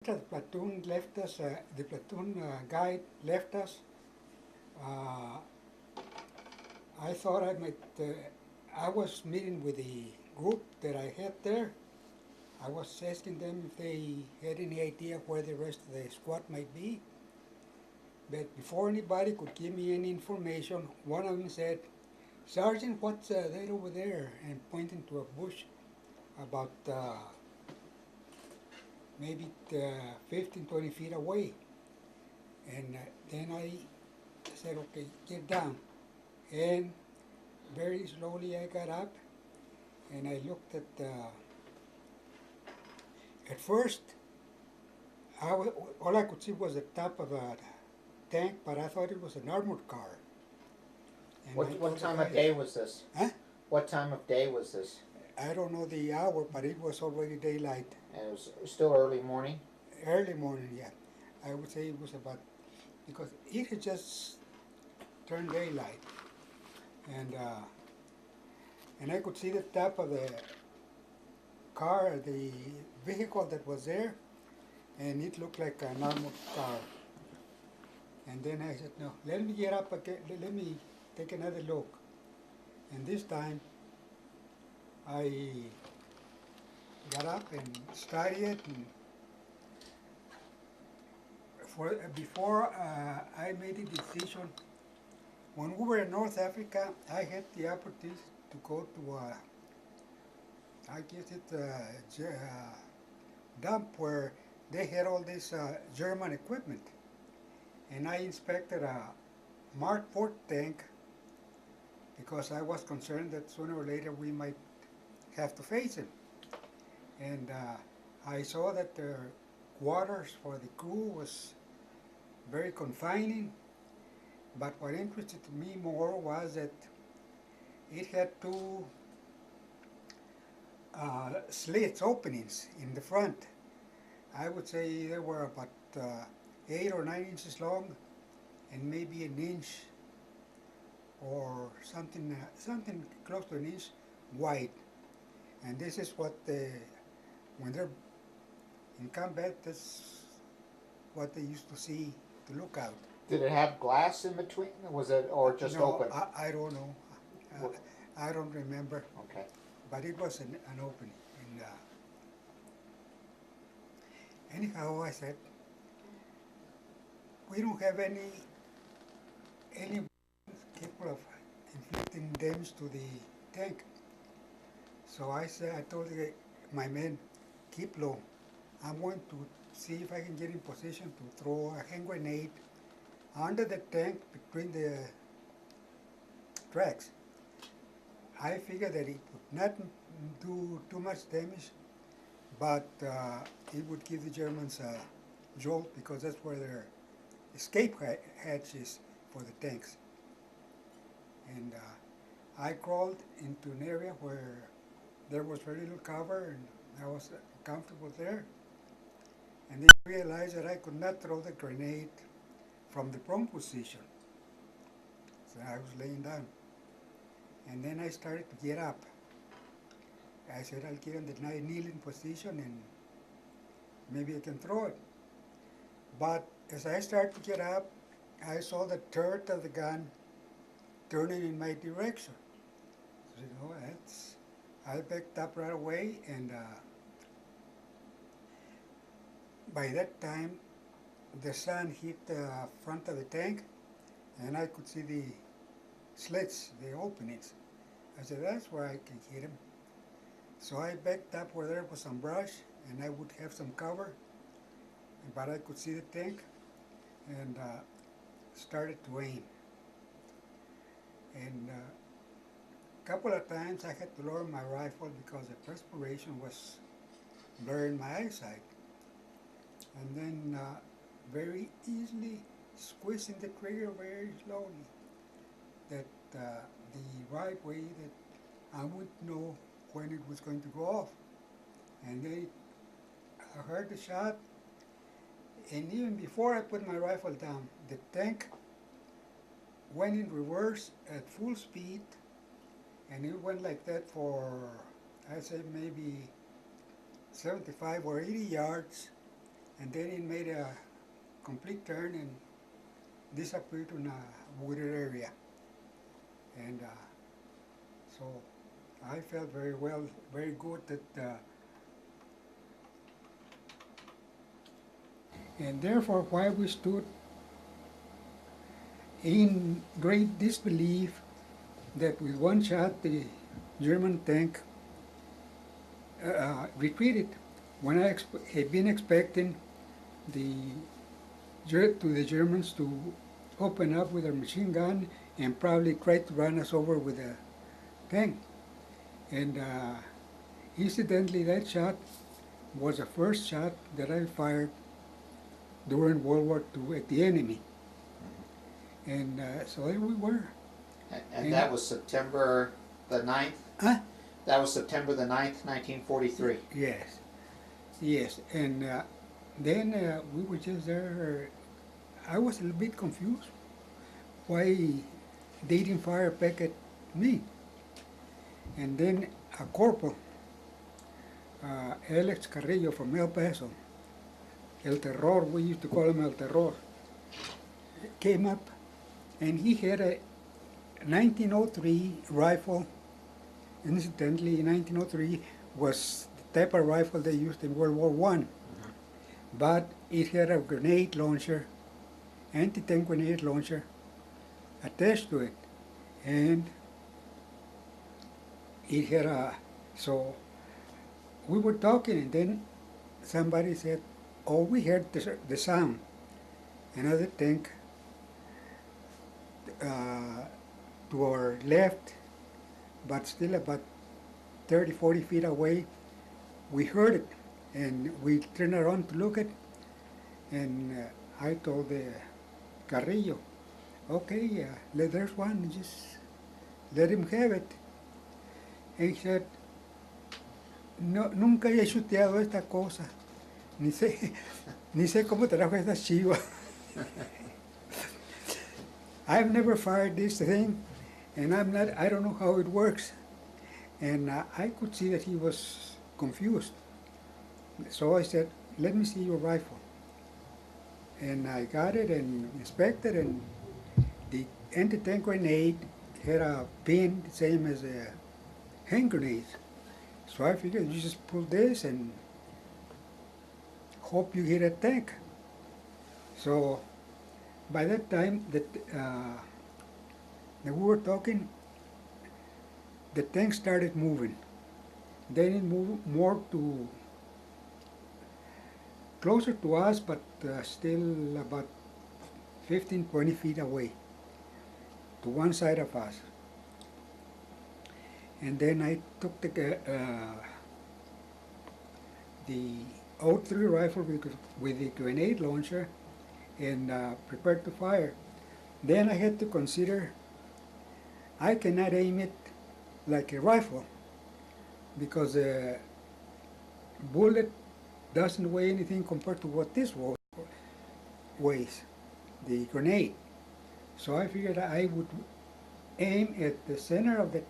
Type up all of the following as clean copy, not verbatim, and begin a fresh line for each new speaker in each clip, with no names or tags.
The platoon left us, the platoon guide left us. Uh, I thought I was meeting with the group that I had there. I was asking them if they had any idea where the rest of the squad might be. But before anybody could give me any information, one of them said, Sergeant, what's that over there? And pointing to a bush about maybe 15, 20 feet away. And then I said, okay, get down. And very slowly I got up and I looked at first, all I could see was the top of a tank, but I thought it was an armored car. And
What time of day was this?
Huh?
What time of day was this?
I don't know the hour, but it was already daylight.
And it was still early morning?
Early morning, yeah. I would say it was about, because it had just turned daylight. And I could see the top of the car, the vehicle that was there, and it looked like an armored car. And then I said, no, let me get up again, let me take another look. And this time, I got up and studied it. And before I made a decision, when we were in North Africa, I had the opportunity to go to I guess it's a dump where they had all this German equipment. And I inspected a Mark IV tank because I was concerned that sooner or later we might have to face him. And I saw that the quarters for the crew was very confining, but what interested me more was that it had two slits, openings in the front. I would say they were about 8 or 9 inches long and maybe an inch or something close to an inch wide. And this is what when they're in combat, that's what they used to see to look out.
Did it have glass in between? Was it or just open?
I don't know. I don't remember.
Okay.
But it was an opening. And anyhow, I said, we don't have any capable of inflicting damage to the tank. So I told my men, keep low. I'm going to see if I can get in position to throw a hand grenade under the tank between the tracks. I figured that it would not do too much damage, but it would give the Germans a jolt because that's where their escape hatch is for the tanks. And I crawled into an area where there was very little cover and I was comfortable there. And then I realized that I could not throw the grenade from the prone position. So I was laying down. And then I started to get up. I said, I'll get in the kneeling position and maybe I can throw it. But as I started to get up, I saw the turret of the gun turning in my direction. So, I backed up right away, and by that time, the sun hit the front of the tank, and I could see the slits, the openings. I said, that's where I can hit him. So I backed up where there was some brush, and I would have some cover, but I could see the tank, and started to aim. And a couple of times I had to lower my rifle because the perspiration was blurring my eyesight. And then very easily squeezing the trigger very slowly, that the right way that I would know when it was going to go off. And then I heard the shot, and even before I put my rifle down, the tank went in reverse at full speed, and it went like that for, I'd say maybe 75 or 80 yards, and then it made a complete turn and disappeared in a wooded area. And so I felt very well, very good that, and therefore while we stood in great disbelief that with one shot the German tank retreated, when I had been expecting the Germans to open up with a machine gun and probably try to run us over with a tank. And incidentally, that shot was the first shot that I fired during World War II at the enemy. And so there we were.
And that was September the 9th?
Huh?
That was September the 9th, 1943.
Yes, yes. And then we were just there. I was a little bit confused why they didn't fire back at me. And then a corporal, Alex Carrillo from El Paso, El Terror, we used to call him El Terror, came up and he had a 1903 rifle. Incidentally, 1903 was the type of rifle they used in World War I, but it had a grenade launcher, anti-tank grenade launcher, attached to it. And it had a, so we were talking and then somebody said, oh, we heard the sound. Another tank to our left, but still about 30, 40 feet away, we heard it. And we turned around to look at it, and I told Carrillo, okay, there's one, just let him have it. And he said, no, nunca he chuteado esta cosa, ni sé cómo trajo esta chiva. I've never fired this thing, and I don't know how it works. And I could see that he was confused. So I said, let me see your rifle. And I got it and inspected, and the anti-tank grenade had a pin the same as a hand grenade. So I figured you just pull this and hope you hit a tank. So by that time that we were talking, the tank started moving. Then it moved more to closer to us, but still about 15, 20 feet away to one side of us. And then I took the '03 rifle with the grenade launcher and prepared to fire. Then I had to consider I cannot aim it like a rifle because a bullet doesn't weigh anything compared to what this weighs, the grenade. So I figured I would aim at the center of the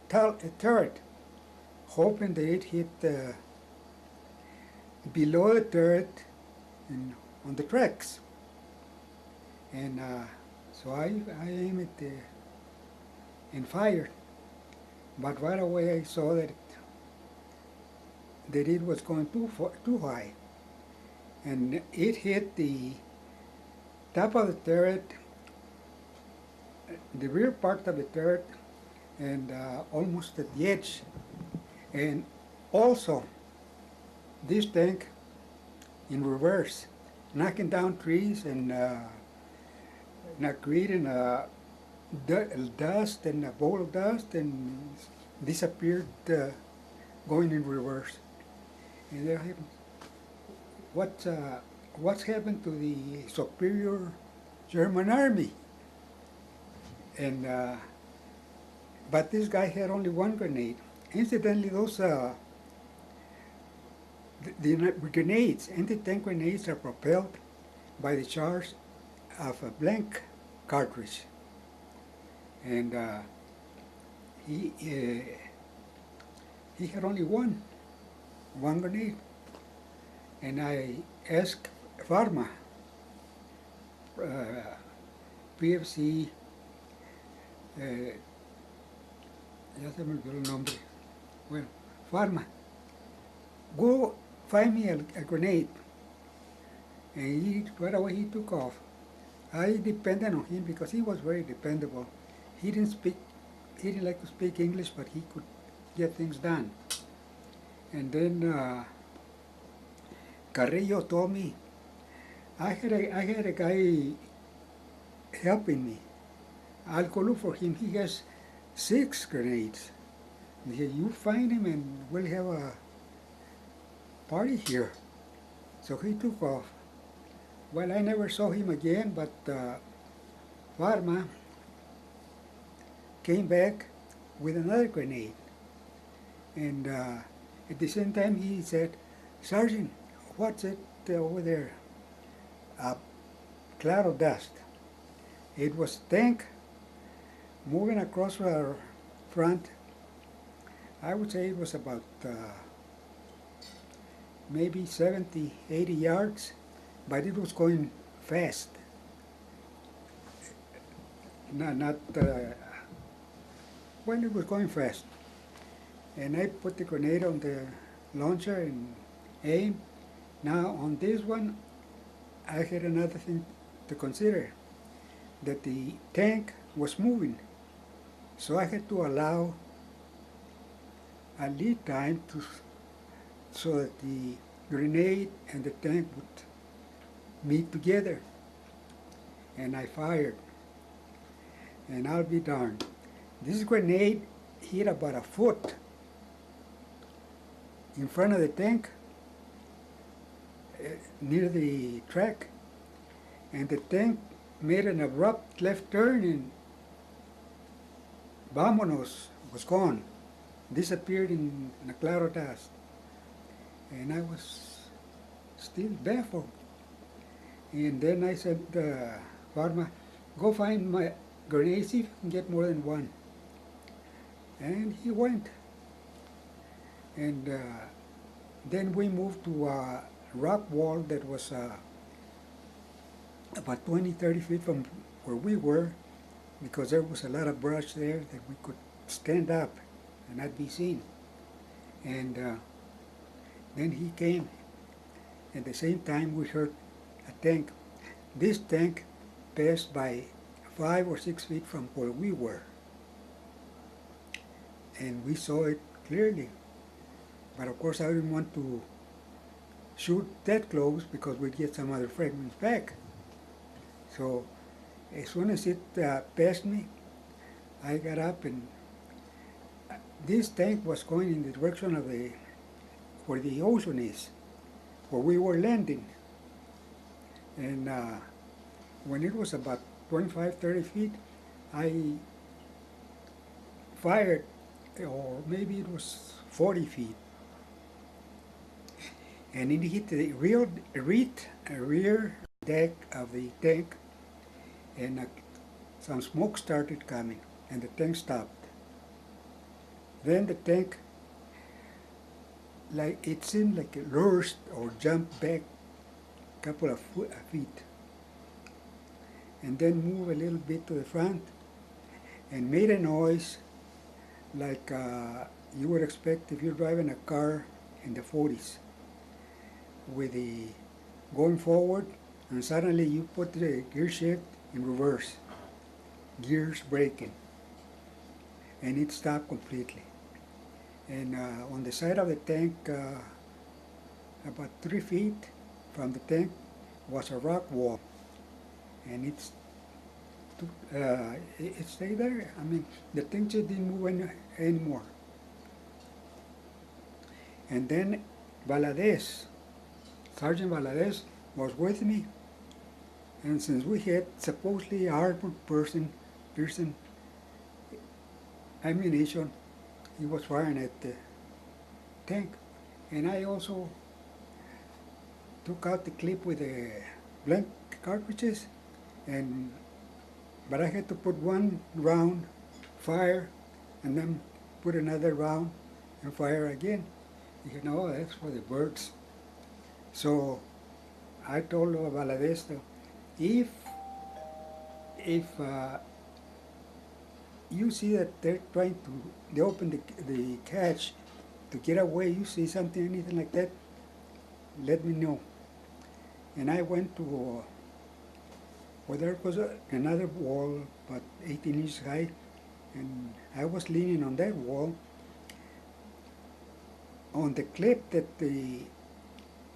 turret, hoping that it hit below the turret and on the tracks. And so I aimed it and fired. But right away I saw that it was going too high. And it hit the top of the turret, the rear part of the turret, and almost at the edge. And also, this tank in reverse, knocking down trees and not creating dust and a bowl of dust, and disappeared going in reverse. And there happened. What's happened to the superior German army? And but this guy had only one grenade. Incidentally, those the grenades, anti-tank grenades, are propelled by the charge of a blank cartridge. And he had only one grenade. And I asked Pharma, PFC, ya se me olvidó el nombre. Well, Pharma, go find me a grenade. And right away he took off. I depended on him because he was very dependable. He didn't like to speak English, but he could get things done. And then Carrillo told me, I had a guy helping me. I'll go look for him. He has 6 grenades. And he said, you find him and we'll have a party here. So he took off. Well, I never saw him again, but Pharma came back with another grenade. And at the same time he said, Sergeant, what's it over there? A cloud of dust. It was a tank moving across our front. I would say it was about maybe 70, 80 yards, but it was going fast. Well, it was going fast. And I put the grenade on the launcher and aim. Now on this one, I had another thing to consider, that the tank was moving. So I had to allow a lead time so that the grenade and the tank would meet together. And I fired. And I'll be darned. This grenade hit about a foot in front of the tank, near the track, and the tank made an abrupt left turn and vámonos, was gone, disappeared in a cloud of dust. And I was still baffled. And then I said, Pharma, go find my grenade, see if you can get more than one. And he went. And then we moved to a rock wall that was about 20, 30 feet from where we were, because there was a lot of brush there that we could stand up and not be seen. And then he came. At the same time, we heard a tank. This tank passed by 5 or 6 feet from where we were. And we saw it clearly. But of course I didn't want to shoot that close because we'd get some other fragments back. So as soon as it passed me, I got up, and this tank was going in the direction of where the ocean is, where we were landing. And when it was about 25, 30 feet, I fired, or maybe it was 40 feet. And it hit the rear deck of the tank, and some smoke started coming, and the tank stopped. Then the tank, like it seemed like it lurched or jumped back a couple of feet, and then moved a little bit to the front, and made a noise like you would expect if you're driving a car in the 40s. With the going forward, and suddenly you put the gear shift in reverse, gears braking, and it stopped completely. And on the side of the tank, about 3 feet from the tank, was a rock wall, and it stayed there. I mean, the tank just didn't move anymore. And then Valadez, Sergeant Valadez, was with me, and since we had supposedly armored Pearson ammunition, he was firing at the tank. And I also took out the clip with the blank cartridges, but I had to put one round, fire, and then put another round and fire again. He said, no, that's for the birds. So I told Valadez, if you see that they're trying to, they open the catch to get away, you see something, anything like that, let me know. And I went to where there was another wall, about 18 inches high, and I was leaning on that wall. On the clip that the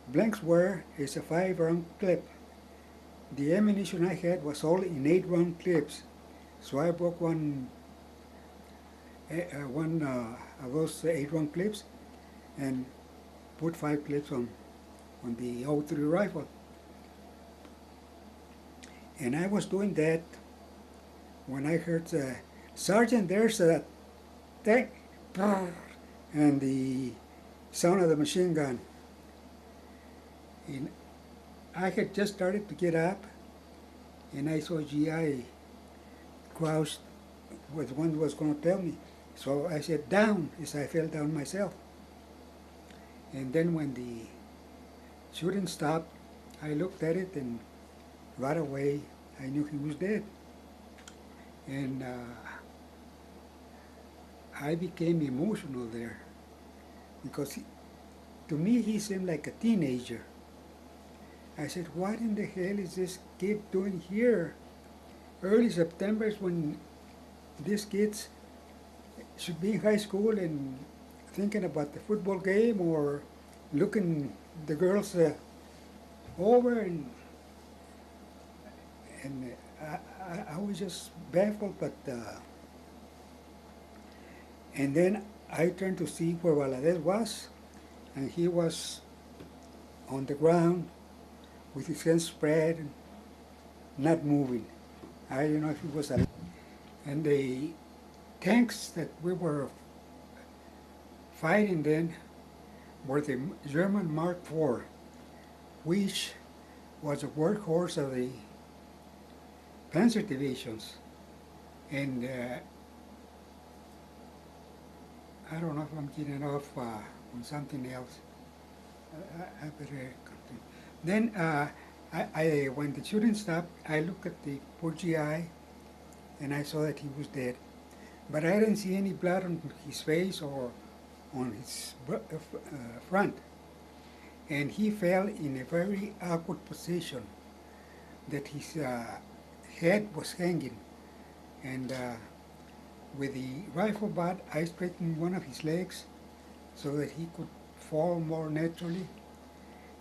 blanks were is a 5-round clip. The ammunition I had was all in 8-round clips, so I broke one of those 8-round clips and put 5 clips on the '03 rifle. And I was doing that when I heard Sergeant, there's a tank, and the sound of the machine gun. And I had just started to get up, and I saw GI crouched with one was going to tell me. So I said down as I fell down myself. And then when the shooting stopped, I looked at it, and right away I knew he was dead. And I became emotional there because to me he seemed like a teenager. I said, what in the hell is this kid doing here? Early September is when these kids should be in high school and thinking about the football game or looking the girls over, and I was just baffled. But and then I turned to see where Valadez was, and he was on the ground with his hands spread, and not moving. I don't know if he was alive. And the tanks that we were fighting then were the German Mark IV, which was a workhorse of the Panzer divisions. And I don't know if I'm getting off on something else. I better continue. Then when the shooting stopped, I looked at the poor GI, and I saw that he was dead. But I didn't see any blood on his face or on his front. And he fell in a very awkward position, that his head was hanging. And with the rifle butt, I straightened one of his legs so that he could fall more naturally.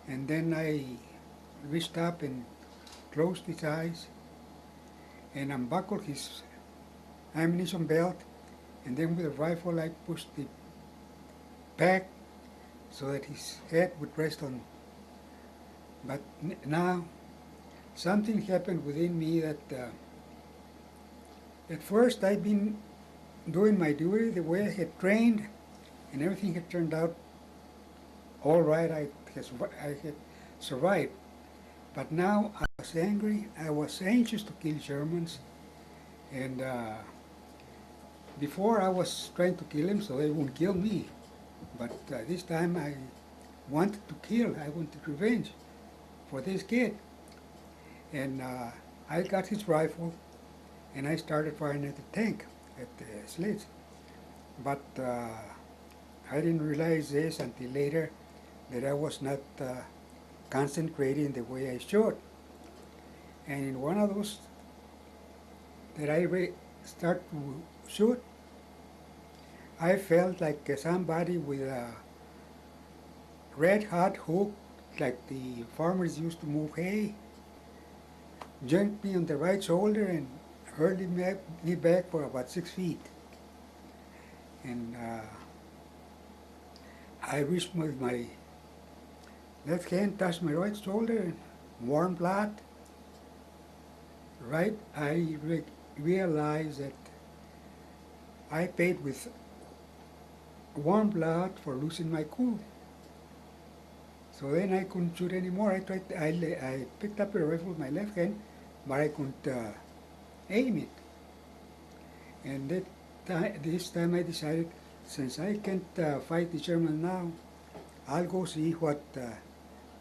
And then I reached up and closed his eyes and unbuckled his ammunition belt, and then with the rifle I pushed the back so that his head would rest on. But now something happened within me that at first I'd been doing my duty the way I had trained, and everything had turned out all right. I had survived. But now I was angry. I was anxious to kill Germans, and before I was trying to kill them so they wouldn't kill me. But this time I wanted to kill. I wanted revenge for this kid. And I got his rifle, and I started firing at the tank, at the slits. But I didn't realize this until later, that I was not concentrating the way I should. And in one of those that I start to shoot, I felt like somebody with a red hot hook, like the farmers used to move hay, jumped me on the right shoulder and hurled me back for about 6 feet. And I reached with my left hand, touched my right shoulder, and warm blood. Right, I realized that I paid with warm blood for losing my cool. So then I couldn't shoot anymore. I picked up a rifle with my left hand, but I couldn't aim it. And this time I decided, since I can't fight the Germans now, I'll go see what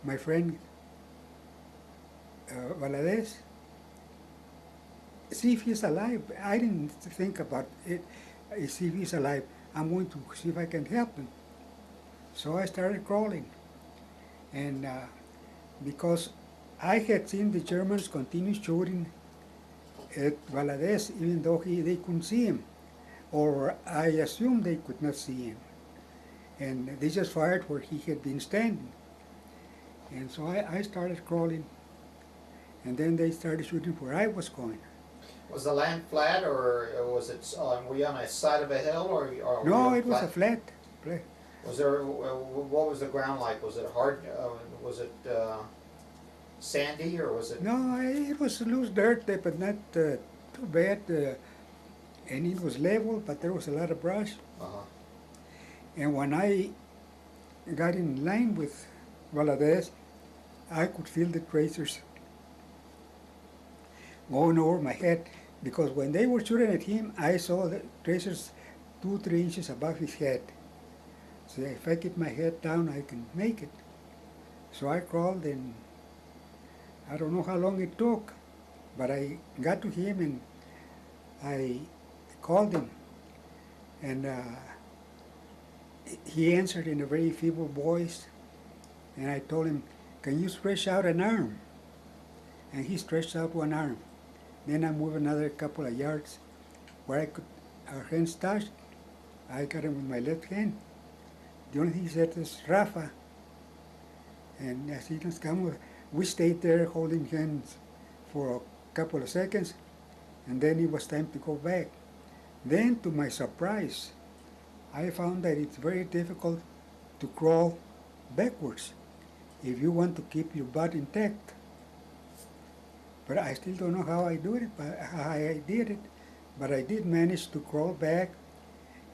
my friend Valadez, see if he's alive. I didn't think about it. See if he's alive. I'm going to see if I can help him. So I started crawling. And because I had seen the Germans continue shooting at Valadez, even though they couldn't see him. Or I assumed they could not see him. And they just fired where he had been standing. And so I started crawling. And then they started shooting where I was going.
Was the land flat, or was it, were you on a side of a hill, or were
No,
you
it was a flat.
Was there, what was the ground like? Was it hard, was it sandy, or was it?
No, it was loose dirt, but not too bad. And it was level, but there was a lot of brush.
Uh-huh.
And when I got in line with Valadez, I could feel the tracers going over my head, because when they were shooting at him, I saw the tracers 2-3 inches above his head. So if I keep my head down, I can make it. So I crawled, and I don't know how long it took, but I got to him and I called him, and he answered in a very feeble voice, and I told him, "Can you stretch out an arm?" And he stretched out one arm. Then I moved another couple of yards where our hands touched. I got him with my left hand. The only thing he said is, "Rafa." And as he was coming, we stayed there holding hands for a couple of seconds, and then it was time to go back. Then, to my surprise, I found that it's very difficult to crawl backwards if you want to keep your butt intact. But I still don't know how I did it, but I did manage to crawl back,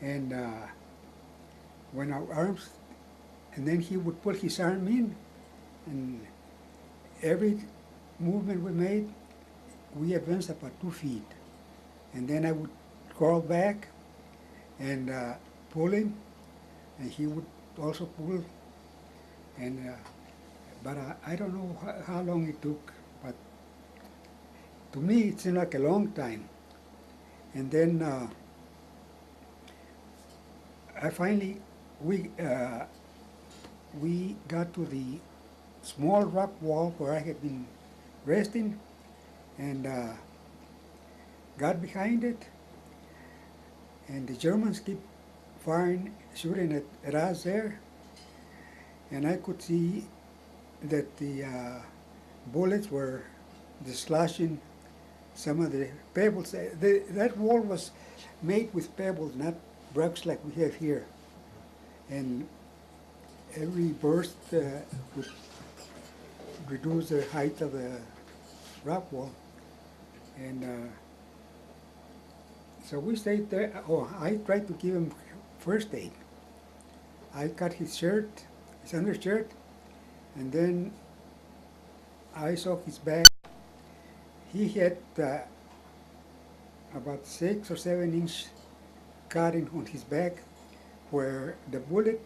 and when our arms, and then he would put his arm in, and every movement we made, we advanced about 2 feet. And then I would crawl back and pull him, and he would also pull. And but I don't know how long it took, but to me it seemed like a long time. And then I finally, we got to the small rock wall where I had been resting, and got behind it, and the Germans keep firing, shooting at us there, and I could see that the bullets were dislodging some of the pebbles. That wall was made with pebbles, not bricks like we have here, and every burst would reduce the height of the rock wall. And so we stayed there. Oh, I tried to give him first aid. I cut his shirt, his undershirt, and then I saw his back. He had about 6 or 7 inch cutting on his back, where the bullet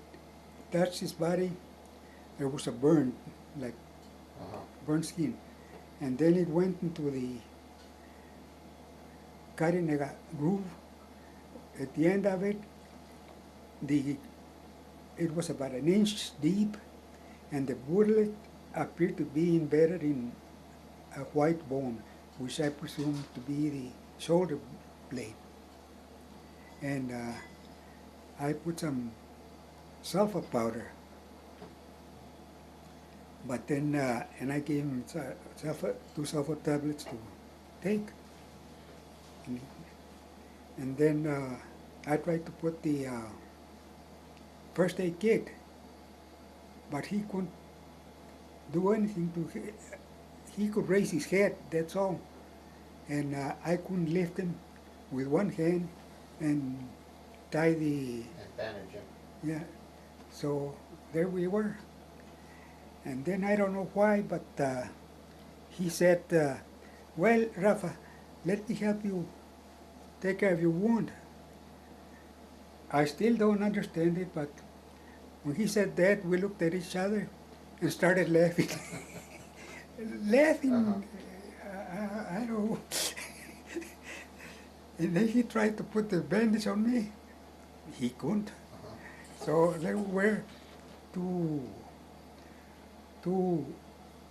touched his body. There was a burn, like burnt skin, and then it went into the cut in a groove. At the end of it, it was about 1 inch deep, and the bullet appeared to be embedded in a white bone, which I presume to be the shoulder blade. And I put some sulfur powder, but then, and I gave him 2 sulfur tablets to take. And then I tried to put the first aid kit, but he couldn't do anything to. He could raise his head, that's all. And I couldn't lift him with one hand and tie the.
And bandage him.
Yeah. So there we were. And then I don't know why, but he said, "Well, Rafa, let me help you take care of your wound." I still don't understand it, but when he said that, we looked at each other and started laughing. laughing. I don't know. And then he tried to put the bandage on me. He couldn't. So there were two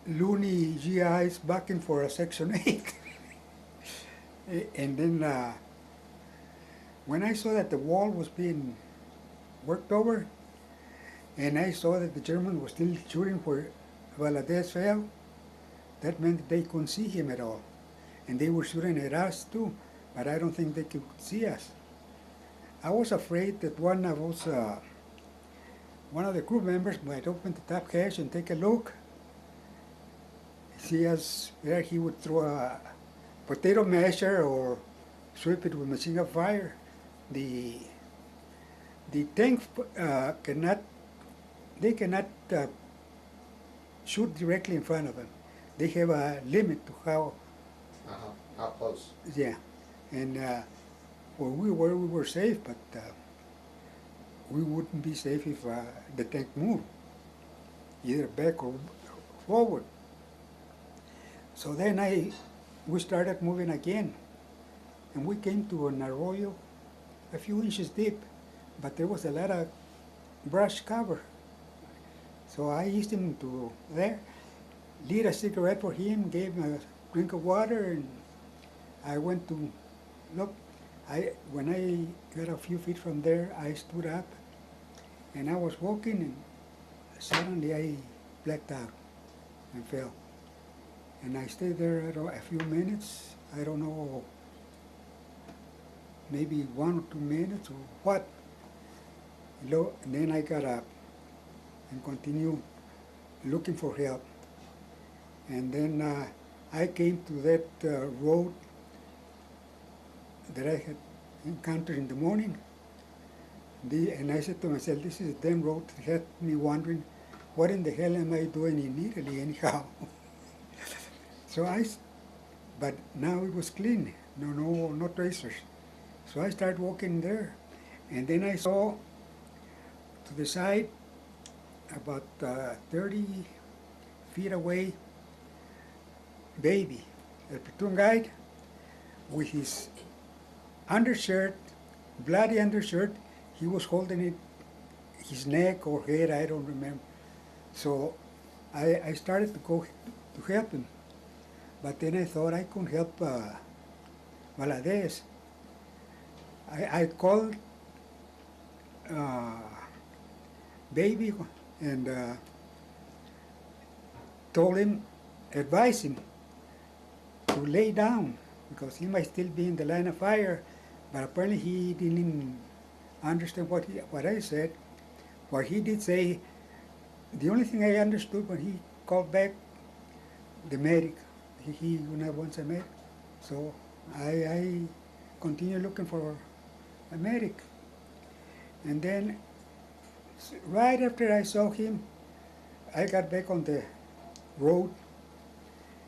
loony GIs backing for a Section 8. And then when I saw that the wall was being worked over, and I saw that the German was still shooting where Valadez fell, that meant that they couldn't see him at all. And they were shooting at us too, but I don't think they could see us. I was afraid that one of the crew members might open the top hatch and take a look, see us there. He would throw a potato masher or sweep it with machine gun fire. The tank cannot shoot directly in front of them. They have a limit to how
close?
Yeah, and where we were safe, but we wouldn't be safe if the tank moved, either back or forward. So then we started moving again, and we came to an arroyo a few inches deep, but there was a lot of brush cover. So I eased him to there, lit a cigarette for him, gave him a drink of water, and I went to look. When I got a few feet from there, I stood up, and I was walking, and suddenly I blacked out and fell. And I stayed there a few minutes, I don't know, maybe 1 or 2 minutes or what. And then I got up and continued looking for help. And then I came to that road that I had encountered in the morning. And I said to myself, this is a damn road that had me wondering, what in the hell am I doing in Italy anyhow? But now it was clean, no tracers. So I started walking there, and then I saw to the side, about 30 feet away, Baby, a platoon guide, with his undershirt, bloody undershirt. He was holding it, his neck or head, I don't remember. So I started to go to help him. But then I thought I couldn't help Valadez. I called Baby and told him, advised him to lay down because he might still be in the line of fire, but apparently he didn't understand what I said. What he did say, the only thing I understood when he called back the medic, he wants a medic. So I continued looking for a medic. And then right after I saw him, I got back on the road.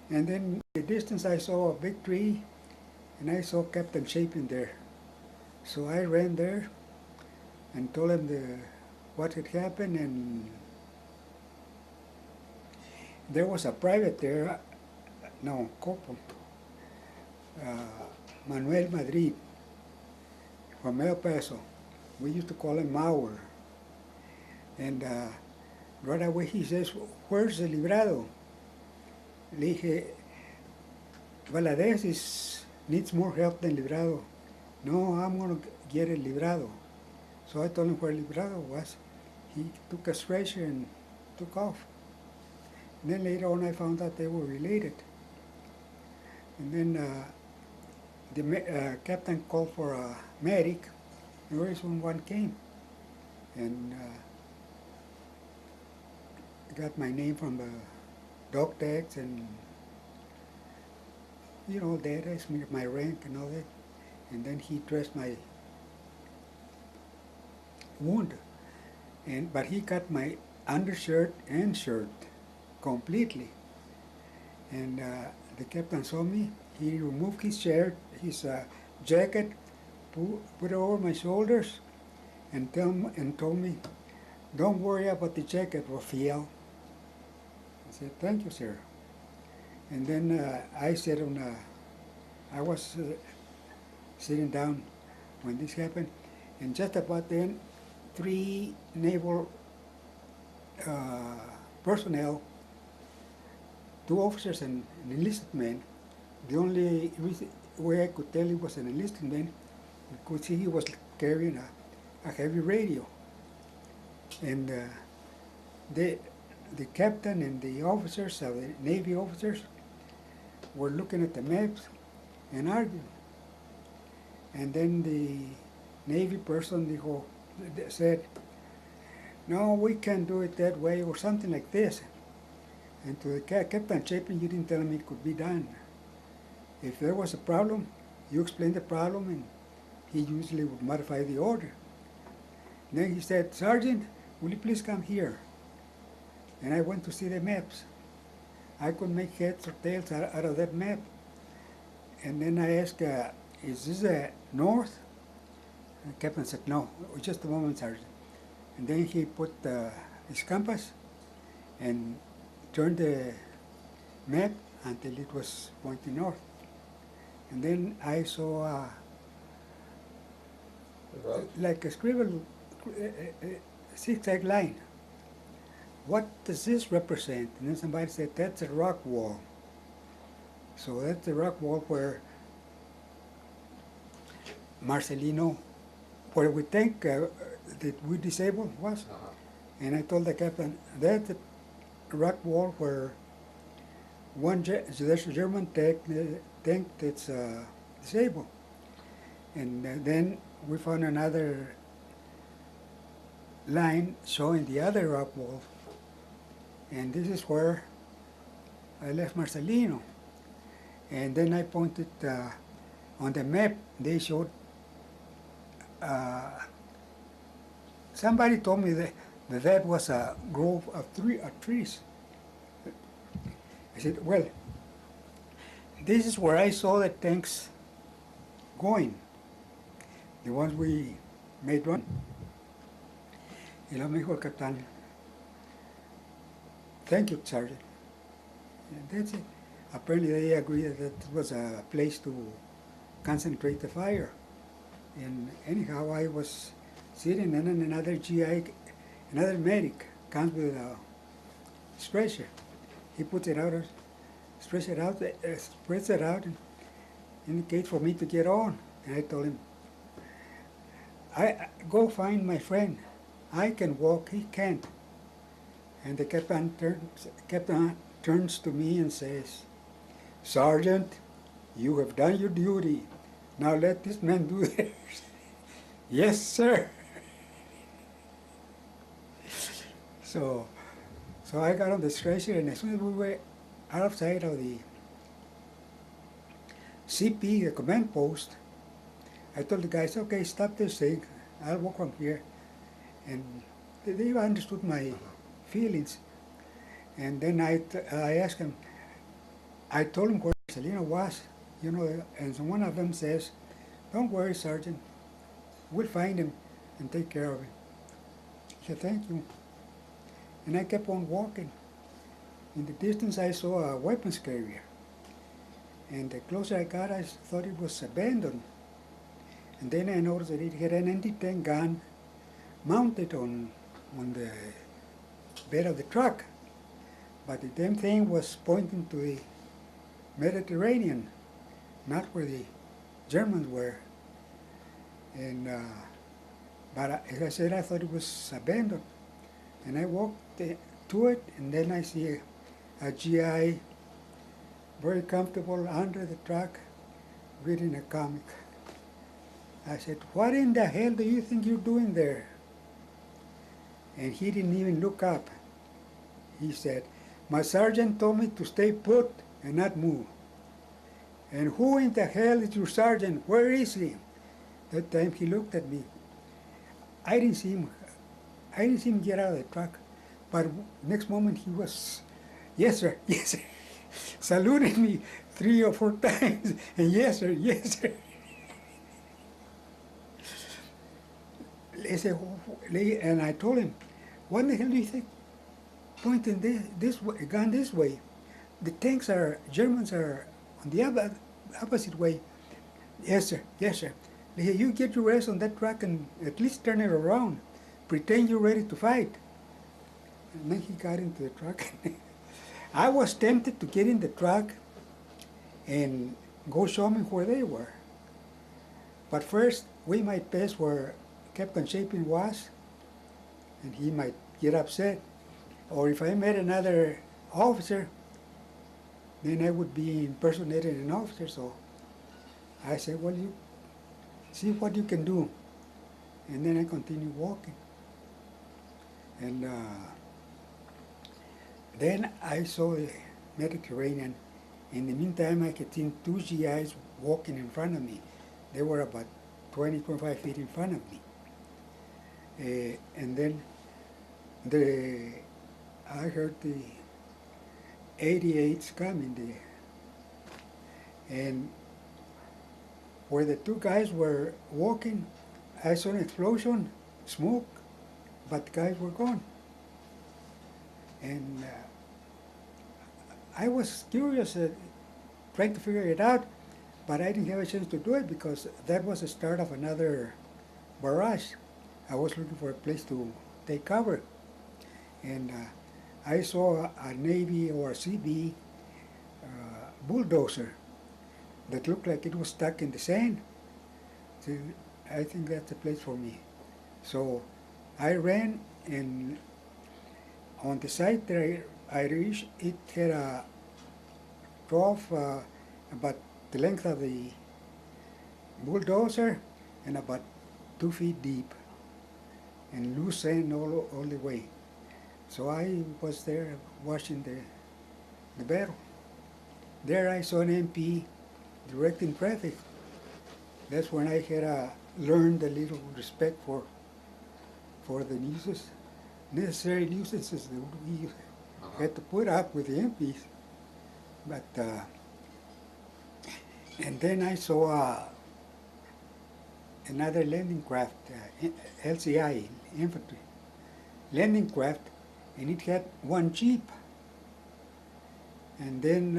And then in the distance I saw a big tree, and I saw Captain Chapin there. So I ran there and told him what had happened, and there was a private there, Corporal, Manuel Madrid, from El Paso. We used to call him Mauer. And right away he says, where's the librado? Le dije, Valadez needs more help than librado. No, I'm going to get a librado. So I told him where librado was. He took a stretcher and took off. And then later on I found out they were related. And then the captain called for a medic, and very soon one came. And got my name from the dog tags, and that is my rank and all that. And then he dressed my wound, but he cut my undershirt and shirt completely. And the captain saw me. He removed his shirt, his jacket, put it over my shoulders, and told me, "Don't worry about the jacket, Rafael." I said, "Thank you, sir." And then I sat on I was sitting down when this happened, and just about then, 3 naval personnel, 2 officers and an enlisted man. The only way I could tell he was an enlisted man, because he was carrying a heavy radio. And the captain and the officers, the Navy officers, were looking at the maps and arguing. And then the Navy person said, no, we can't do it that way, or something like this. And to the Captain Chapin, you didn't tell him it could be done. If there was a problem, you explained the problem, and he usually would modify the order. And then he said, Sergeant, will you please come here? And I went to see the maps. I couldn't make heads or tails out of that map. And then I asked, is this north? And the captain said, no. Just a moment, Sergeant. And then he put his compass and turned the map until it was pointing north. And then I saw like a scribble, zigzag line. What does this represent? And then somebody said, that's a rock wall. So that's the rock wall where Marcelino, where we think that we disabled was. And I told the captain, that's the rock wall where there's a German tank that's disabled. And then we found another line showing the other rock wall. And this is where I left Marcelino. And then I pointed on the map, they showed, somebody told me that was a grove of trees. I said, well, this is where I saw the tanks going, the ones we made run. Y luego me dijo el capitán, thank you, Sergeant. And that's it. Apparently they agreed that it was a place to concentrate the fire. And anyhow, I was sitting, and then another GI, another medic comes with a stretcher. He puts it out, spreads it out, and indicates for me to get on. And I told him, go find my friend. I can walk, he can't. And the captain turns to me and says, Sergeant, you have done your duty. Now let this man do theirs. Yes, sir. So I got on the stretcher, and as soon as we were outside of the CP, the command post, I told the guys, okay, stop this thing. I'll walk from here. And they understood my feelings. And then I asked him, I told him where Marcelino was, and so one of them says, don't worry, Sergeant, we'll find him and take care of him. I said, thank you. And I kept on walking. In the distance, I saw a weapons carrier. And the closer I got, I thought it was abandoned. And then I noticed that it had an anti-tank gun mounted on the bed of the truck. But the damn thing was pointing to the Mediterranean, not where the Germans were. And but as I said, I thought it was abandoned. And I walked to it, and then I see a GI very comfortable under the truck reading a comic. I said, what in the hell do you think you're doing there? And he didn't even look up. He said, my sergeant told me to stay put and not move. And who in the hell is your sergeant? Where is he? That time he looked at me. I didn't see him get out of the truck. But next moment he was, yes sir, yes sir. Saluted me 3 or 4 times. And yes sir, yes sir. And I told him, what the hell do you think? Pointing this way, gun this way. the tanks are, Germans are on the opposite way. Yes, sir. Yes, sir. You get your ass on that truck and at least turn it around. Pretend you're ready to fight. And then he got into the truck. I was tempted to get in the truck and go show me where they were. But first, we might pass where Captain Chapin was, and he might get upset. Or if I met another officer, then I would be impersonating an officer. So I said, well, you see what you can do. And then I continued walking. And then I saw the Mediterranean. In the meantime, I had seen two GIs walking in front of me. They were about 20, 25 feet in front of me. And then I heard the 88s coming there. And where the two guys were walking, I saw an explosion, smoke, but the guys were gone. And I was curious, trying to figure it out, but I didn't have a chance to do it because that was the start of another barrage. I was looking for a place to take cover. And I saw a Navy or a CB bulldozer that looked like it was stuck in the sand. So I think that's the place for me. So I ran, and on the side there I reached, it had a trough about the length of the bulldozer and about 2 feet deep, and loose sand all the way. So I was there watching the battle. There I saw an MP directing traffic. That's when I had learned a little respect for the necessary nuisances that we had to put up with the MPs. But and then I saw another landing craft, LCI, infantry landing craft, and it had one jeep. And then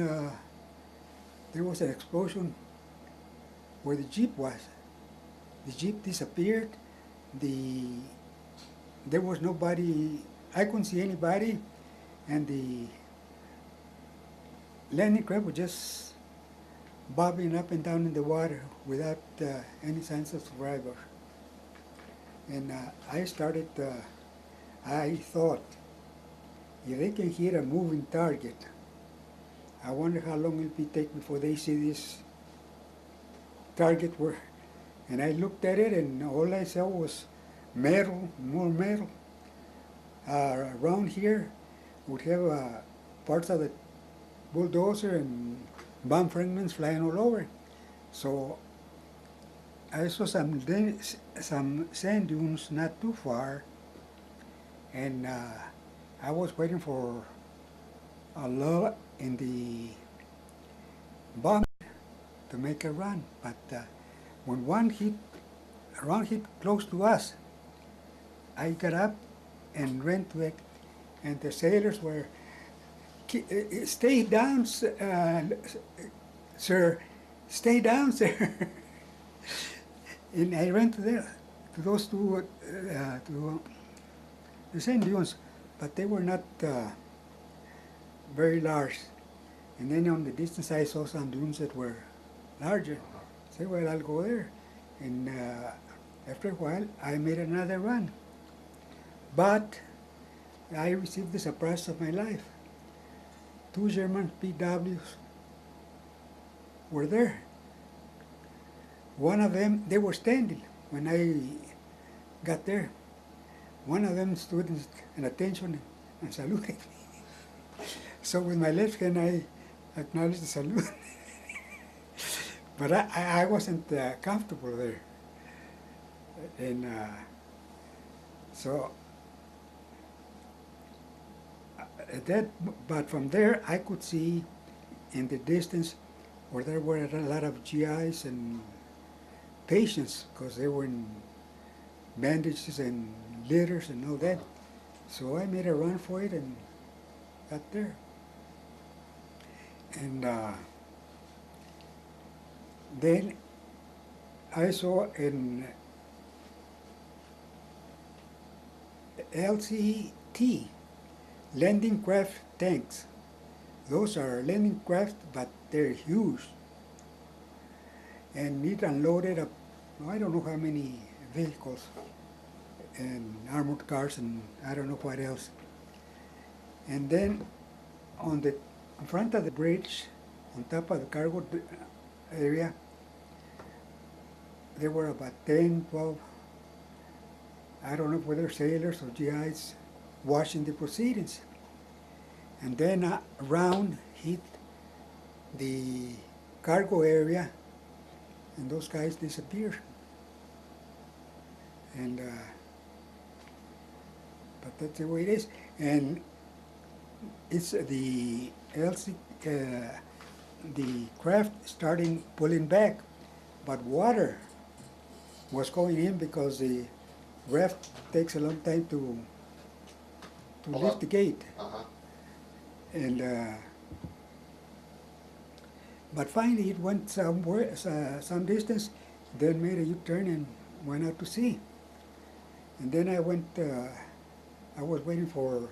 there was an explosion where the jeep was. The jeep disappeared. There was nobody. I couldn't see anybody, and the landing craft was just bobbing up and down in the water without any signs of survivor. And I thought, if they can hit a moving target, I wonder how long it will take before they see this target where. And I looked at it, and all I saw was metal, more metal. Around here, would have parts of the bulldozer and bomb fragments flying all over. So I saw some sand dunes not too far, and I was waiting for a lull in the bomb to make a run. But when one round hit close to us, I got up and ran to it, and the sailors were, stay down, sir, stay down, sir. And I ran to those two, to the sand dunes, but they were not very large. And then on the distance I saw some dunes that were larger. I said, well, I'll go there. And after a while, I made another run. But I received the surprise of my life. 2 German PWs were there. One of them, they were standing when I got there. One of them stood in attention and saluted me. So with my left hand, I acknowledged the salute. But I wasn't comfortable there. And so but from there I could see in the distance where there were a lot of GIs and patients, because they were in bandages and litters and all that. So I made a run for it and got there. And then I saw an LCT, landing craft tanks. Those are landing craft, but they're huge. And it unloaded up, I don't know how many vehicles and armored cars and I don't know what else. And then on the in front of the bridge, on top of the cargo area, there were about 10, 12, I don't know whether sailors or GIs watching the proceedings. And then a round hit the cargo area and those guys disappeared. And but that's the way it is. And it's the the craft starting pulling back, but water was going in because the raft takes a long time to lift the gate. And but finally it went somewhere, some distance, then made a U-turn and went out to sea. And then I went, I was waiting for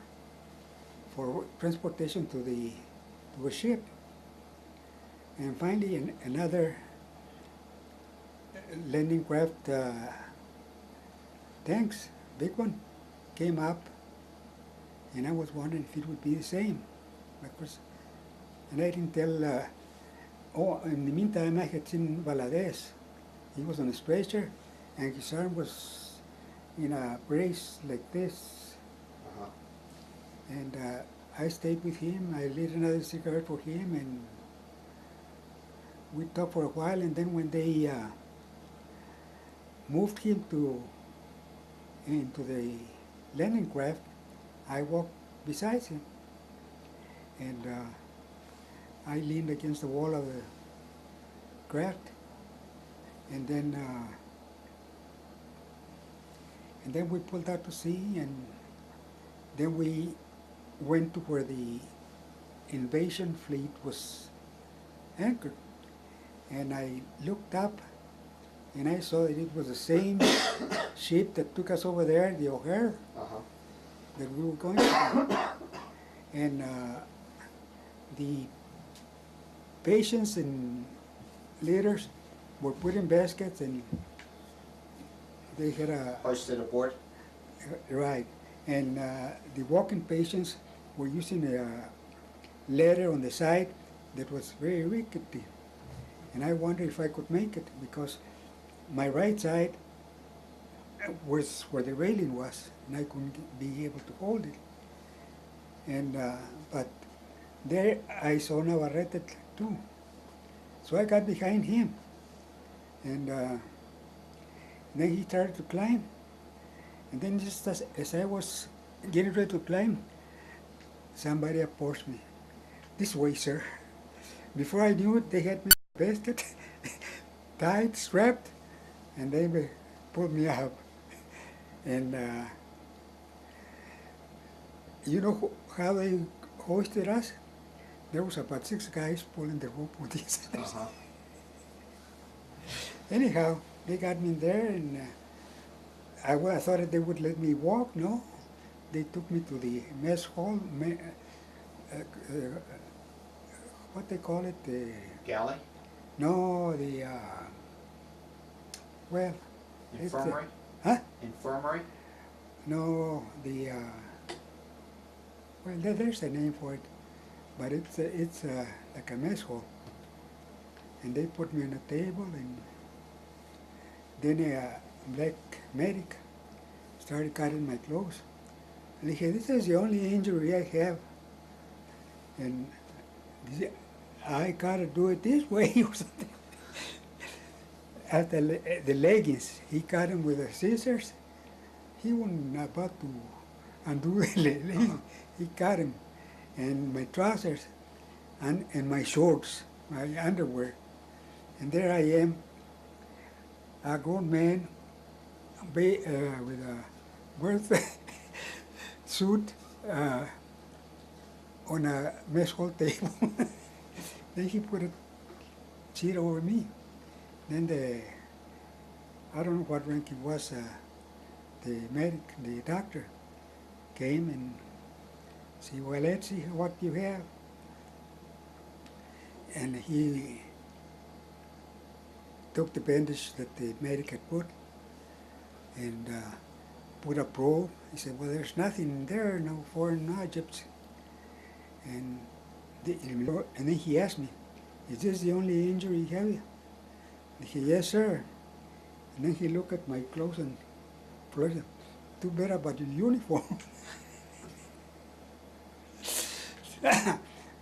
transportation to a ship. And finally another landing craft tanks, big one, came up, and I was wondering if it would be the same. And I didn't tell, in the meantime I had seen Valadez. He was on a stretcher, and his arm was in a brace like this. And I stayed with him. I lit another cigarette for him, and we talked for a while. And then when they moved him into the landing craft, I walked beside him, and I leaned against the wall of the craft, and then we pulled out to sea, and then we went to where the invasion fleet was anchored, and I looked up, and I saw that it was the same ship that took us over there, the O'Hare, that we were going to. And the patients and leaders were put in baskets, and they had a...
Hoisted aboard?
Right. And the walking patients were using a ladder on the side that was very rickety. And I wondered if I could make it, because my right side was where the railing was, and I couldn't be able to hold it. And but there I saw Navarrete too. So I got behind him, and then he started to climb. And then just as I was getting ready to climb, somebody approached me. "This way, sir." Before I knew it, they had me in a basket, tied, strapped, and they pulled me up. And you know how they hoisted us? There was about 6 guys pulling the rope with this. Anyhow, they got me in there, and I thought that they would let me walk. No, they took me to the mess hall, what they call it? The
Galley?
No, the, well...
Infirmary?
Huh?
Infirmary?
No, the, well, there's a name for it, but it's like a mess hall. And they put me on a table, and then a black medic started cutting my clothes. And he said, "This is the only injury I have, and I gotta do it this way," or something. At the leggings, he cut them with the scissors. He wasn't about to undo the leggings. He cut them, and my trousers, and my shorts, my underwear. And there I am, a grown man with a birth suit on a mess hall table. Then he put a sheet over me. Then I don't know what rank it was, the doctor came and said, well, let's see what you have. And he took the bandage that the medic had put and put a probe. He said, well, there's nothing in there, no foreign objects. And then he asked me, is this the only injury you have? I said, yes, sir. And then he looked at my clothes and said, too bad about your uniform.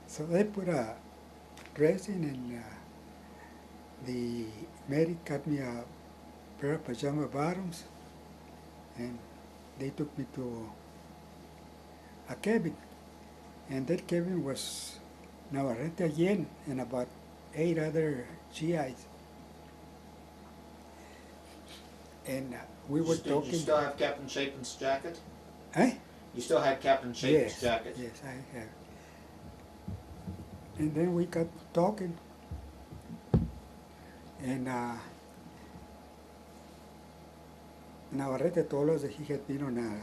So they put a dressing, and the medic got me a pair of pajama bottoms, and they took me to a cabin. And that cabin was Navarrete again and about 8 other GIs. And we were talking.
Did you still have Captain Chapin's jacket?
Eh?
You still had Captain Chapin's jacket?
Yes, I have. And then we got talking, and Navarrete told us that he had been on a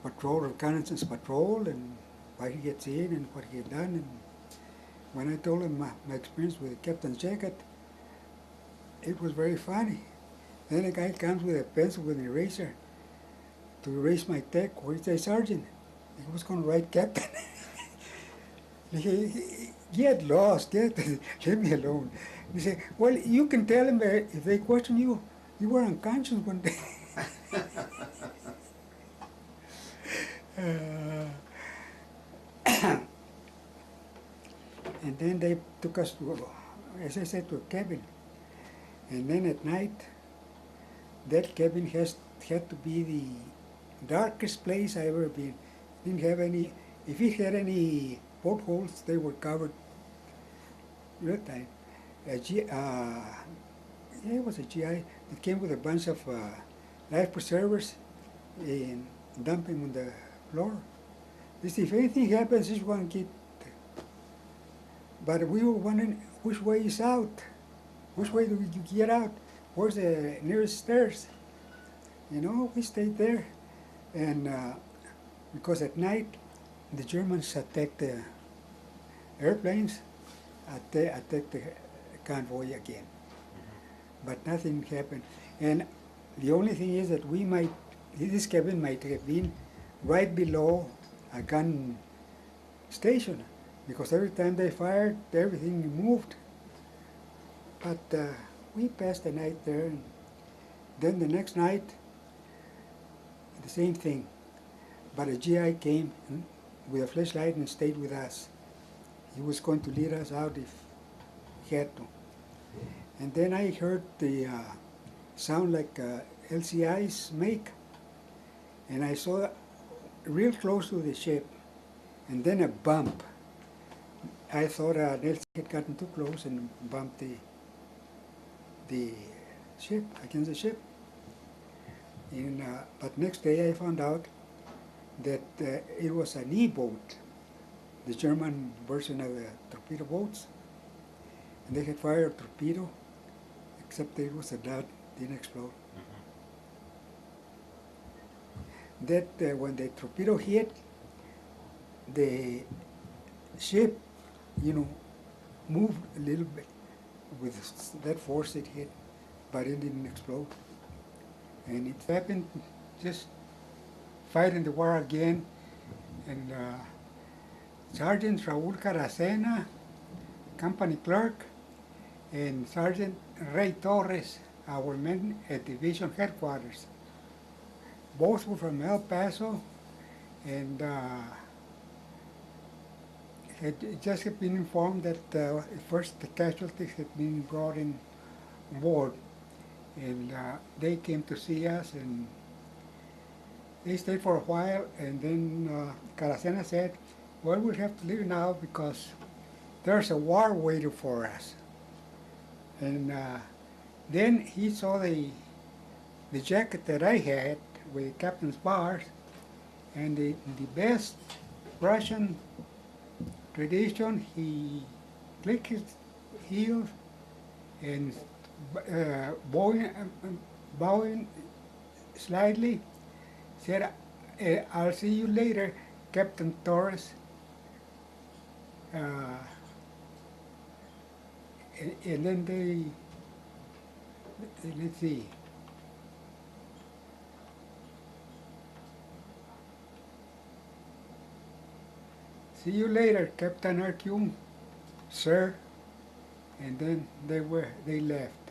patrol, reconnaissance patrol, and why he had seen and what he had done. And when I told him my experience with the captain's jacket, it was very funny. Then a guy comes with a pencil with an eraser to erase my tech. Where's the sergeant? He was going to write captain. Get lost, leave me alone. He said, well, you can tell them if they question you, you were unconscious one day. And then they took us to, as I said, to a cabin. And then at night, that cabin had to be the darkest place I ever been. Didn't have any, if it had any portholes, they were covered real tight. Yeah, it was a GI. It came with a bunch of life preservers and dumped them on the floor. They said, if anything happens, this one get. But we were wondering which way is out. Which way do you get out? Where's the nearest stairs? You know, we stayed there. And because at night, the Germans attacked the airplanes, attacked the convoy again. But nothing happened. And the only thing is that this cabin might have been right below a gun station, because every time they fired, everything moved. But we passed the night there, and then the next night, the same thing. But a GI came with a flashlight and stayed with us. He was going to lead us out if he had to. And then I heard the sound like LCIs make, and I saw real close to the ship, and then a bump. I thought an LCI had gotten too close and bumped the ship, against the ship. And, but next day I found out that it was an E-boat, the German version of the torpedo boats. And they had fired a torpedo, except that it was a dud, didn't explode. That when the torpedo hit, the ship, you know, moved a little bit with that force it hit, but it didn't explode. And it happened just fighting the war again. And Sergeant Raúl Caracena, company clerk, and Sergeant Ray Torres, our men at division headquarters. Both were from El Paso, and had just been informed that first the casualties had been brought in board, and they came to see us, and they stayed for a while, and then Caracena said, well, we'll have to leave now because there's a war waiting for us. And then he saw the jacket that I had with the captain's bars, and the best Russian tradition, he clicked his heels and bowing slightly, said, I'll see you later, Captain Torres. And then let's see. See you later, Captain Q, sir. And then they left.